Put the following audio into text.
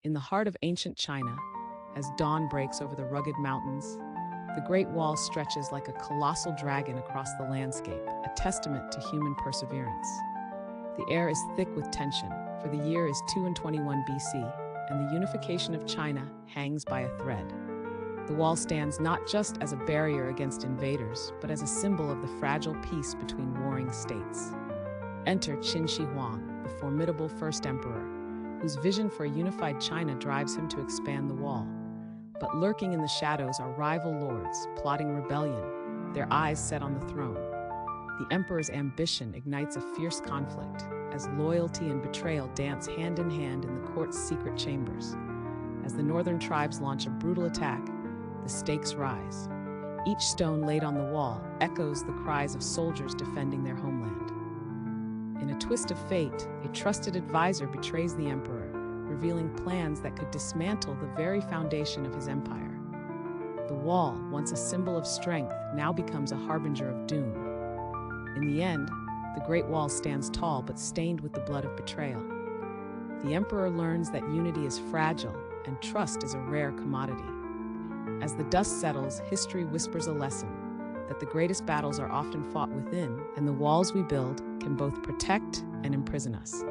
In the heart of ancient China, as dawn breaks over the rugged mountains, the Great Wall stretches like a colossal dragon across the landscape, a testament to human perseverance. The air is thick with tension, for the year is 221 BC, and the unification of China hangs by a thread. The wall stands not just as a barrier against invaders, but as a symbol of the fragile peace between warring states. Enter Qin Shi Huang, the formidable first emperor, whose vision for a unified China drives him to expand the wall. But lurking in the shadows are rival lords, plotting rebellion, their eyes set on the throne. The emperor's ambition ignites a fierce conflict, as loyalty and betrayal dance hand in hand in the court's secret chambers. As the northern tribes launch a brutal attack, the stakes rise. Each stone laid on the wall echoes the cries of soldiers defending their homeland. In a twist of fate, a trusted advisor betrays the emperor, revealing plans that could dismantle the very foundation of his empire. The wall, once a symbol of strength, now becomes a harbinger of doom. In the end, the Great Wall stands tall but stained with the blood of betrayal. The emperor learns that unity is fragile and trust is a rare commodity. As the dust settles, history whispers a lesson that the greatest battles are often fought within, and the walls we build can both protect and imprison us.